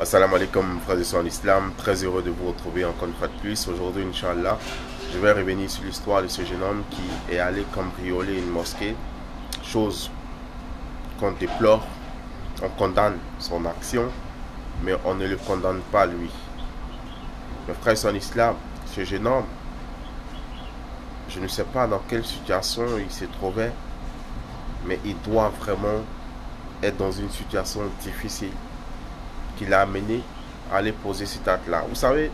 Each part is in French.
Assalamu alaikum, frères et sœurs en islam. Très heureux de vous retrouver encore une fois de plus. Aujourd'hui, Inch'Allah, je vais revenir sur l'histoire de ce jeune homme qui est allé cambrioler une mosquée. Chose qu'on déplore. On condamne son action, mais on ne le condamne pas lui. Mes frères et sœurs en islam, ce jeune homme, je ne sais pas dans quelle situation il se trouvait, mais il doit vraiment être dans une situation difficile qui l'a amené à aller poser cet acte-là. Vous savez,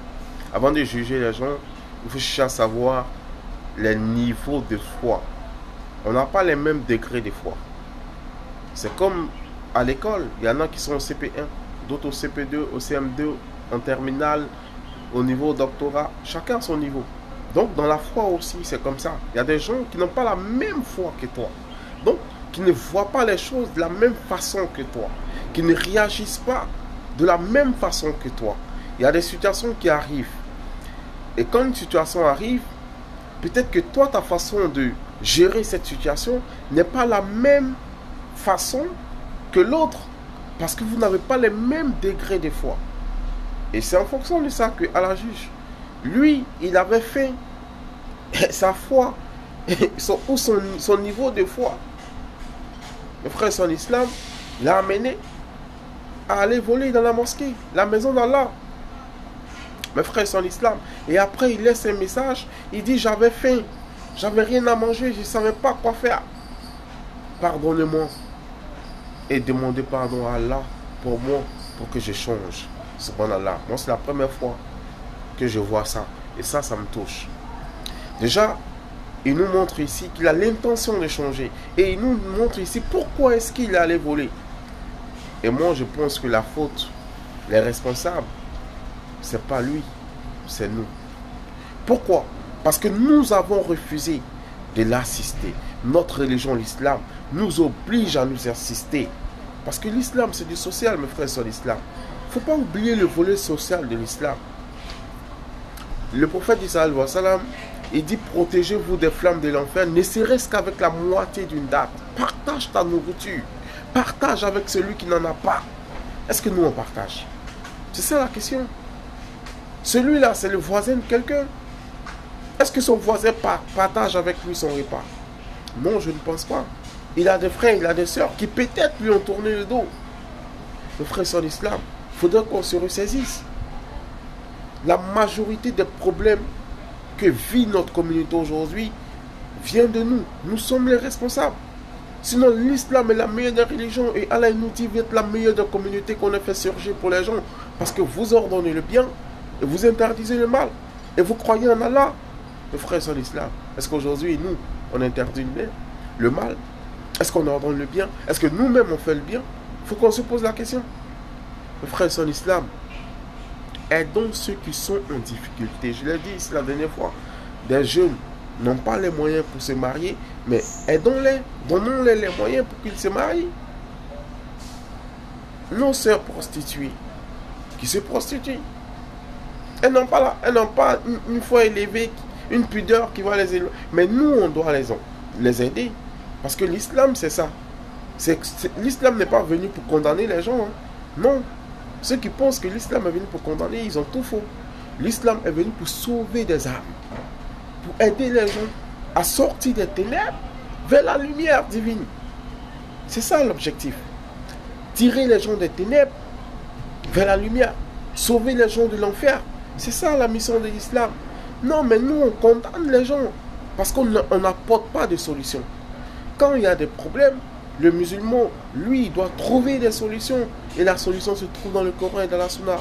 avant de juger les gens, il faut chercher à savoir les niveaux de foi. On n'a pas les mêmes degrés de foi. C'est comme à l'école, il y en a qui sont au CP1, d'autres au CP2, au CM2, en terminale, au niveau doctorat. Chacun a son niveau. Donc dans la foi aussi, c'est comme ça. Il y a des gens qui n'ont pas la même foi que toi. Donc, qui ne voient pas les choses de la même façon que toi. Qui ne réagissent pas de la même façon que toi. Il y a des situations qui arrivent. Et quand une situation arrive, peut-être que toi, ta façon de gérer cette situation n'est pas la même façon que l'autre. Parce que vous n'avez pas les mêmes degrés de foi. Et c'est en fonction de ça que Allah juge. Lui, il avait fait sa foi, son niveau de foi. Le frère, son islam, l'a amené à aller voler dans la mosquée, la maison d'Allah. Mes frères sont l'islam. Et après, il laisse un message. Il dit, j'avais faim. J'avais rien à manger. Je ne savais pas quoi faire. Pardonnez-moi. Et demandez pardon à Allah pour moi, pour que je change. Subhanallah. Moi, c'est la première fois que je vois ça. Et ça me touche. Déjà, il nous montre ici qu'il a l'intention de changer. Et il nous montre ici pourquoi est-ce qu'il est allé voler. Et moi, je pense que la faute, les responsables, c'est pas lui, c'est nous. Pourquoi? Parce que nous avons refusé de l'assister. Notre religion, l'islam, nous oblige à nous assister. Parce que l'islam, c'est du social, mes frères, sur l'islam. Il ne faut pas oublier le volet social de l'islam. Le prophète Isa, il dit, protégez-vous des flammes de l'enfer, ne serait-ce qu'avec la moitié d'une date. Partage ta nourriture. Partage avec celui qui n'en a pas. Est-ce que nous on partage? C'est ça la question. Celui-là, c'est le voisin de quelqu'un. Est-ce que son voisin partage avec lui son repas? Non, je ne pense pas. Il a des frères, il a des sœurs qui peut-être lui ont tourné le dos. Le frère son islam, il faudrait qu'on se ressaisisse. La majorité des problèmes que vit notre communauté aujourd'hui vient de nous. Nous sommes les responsables. Sinon, l'islam est la meilleure des religions et Allah nous dit d'être la meilleure des communautés qu'on a fait surgir pour les gens. Parce que vous ordonnez le bien et vous interdisez le mal. Et vous croyez en Allah. Les frères sont l'islam. Est-ce qu'aujourd'hui, nous, on interdit le mal? Est-ce qu'on ordonne le bien? Est-ce que nous-mêmes, on fait le bien? Il faut qu'on se pose la question. Les frères sont l'islam. Aidons ceux qui sont en difficulté. Je l'ai dit ici la dernière fois. Des jeunes n'ont pas les moyens pour se marier, mais aidons-les, donnons-les les moyens pour qu'ils se marient. Nos sœurs prostituées, qui se prostituent, elles n'ont pas une foi élevée, une pudeur qui va les élever. Mais nous, on doit les aider. Parce que l'islam, c'est ça. L'islam n'est pas venu pour condamner les gens. Hein. Non. Ceux qui pensent que l'islam est venu pour condamner, ils ont tout faux. L'islam est venu pour sauver des âmes. Pour aider les gens à sortir des ténèbres vers la lumière divine. C'est ça l'objectif. Tirer les gens des ténèbres vers la lumière. Sauver les gens de l'enfer. C'est ça la mission de l'islam. Non, mais nous, on condamne les gens parce qu'on n'apporte pas de solution. Quand il y a des problèmes, le musulman, lui, il doit trouver des solutions. Et la solution se trouve dans le Coran et dans la Sunna.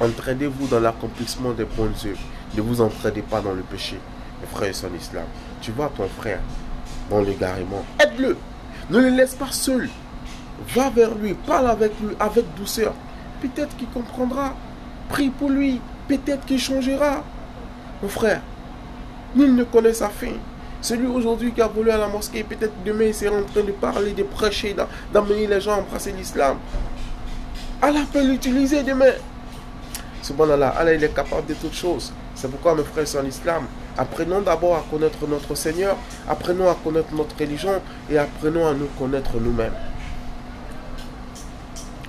Entraînez-vous dans l'accomplissement des bonnes œuvres. Ne vous entraînez pas dans le péché. Mes frères et sœurs l'islam. Tu vois ton frère dans l'égarement. Aide-le. Ne le laisse pas seul. Va vers lui. Parle avec lui avec douceur. Peut-être qu'il comprendra. Prie pour lui. Peut-être qu'il changera. Mon frère, nul ne connaît sa fin. Celui aujourd'hui qui a volé à la mosquée, peut-être demain il sera en train de parler, de prêcher, d'amener les gens à embrasser l'islam. Allah peut l'utiliser demain. Subhanallah, Allah il est capable de toutes choses. C'est pourquoi mes frères sont en islam. Apprenons d'abord à connaître notre Seigneur, apprenons à connaître notre religion et apprenons à nous connaître nous-mêmes.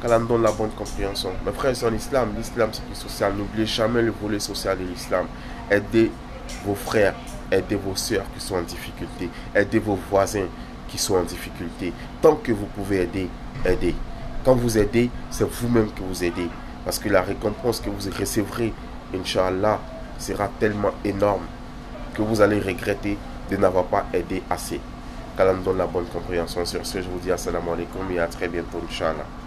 qu'Allah nous donne la bonne compréhension. Mes frères, c'est en islam. L'islam, c'est plus social. N'oubliez jamais le volet social de l'islam. Aidez vos frères, aidez vos sœurs qui sont en difficulté, aidez vos voisins qui sont en difficulté. Tant que vous pouvez aider, aidez. Quand vous aidez, c'est vous-même que vous aidez. Parce que la récompense que vous recevrez, Inch'Allah, sera tellement énorme que vous allez regretter de n'avoir pas aidé assez. Qu'Allah nous donne la bonne compréhension. Sur ce, je vous dis assalamu alaikum et à très bientôt, Inch'Allah.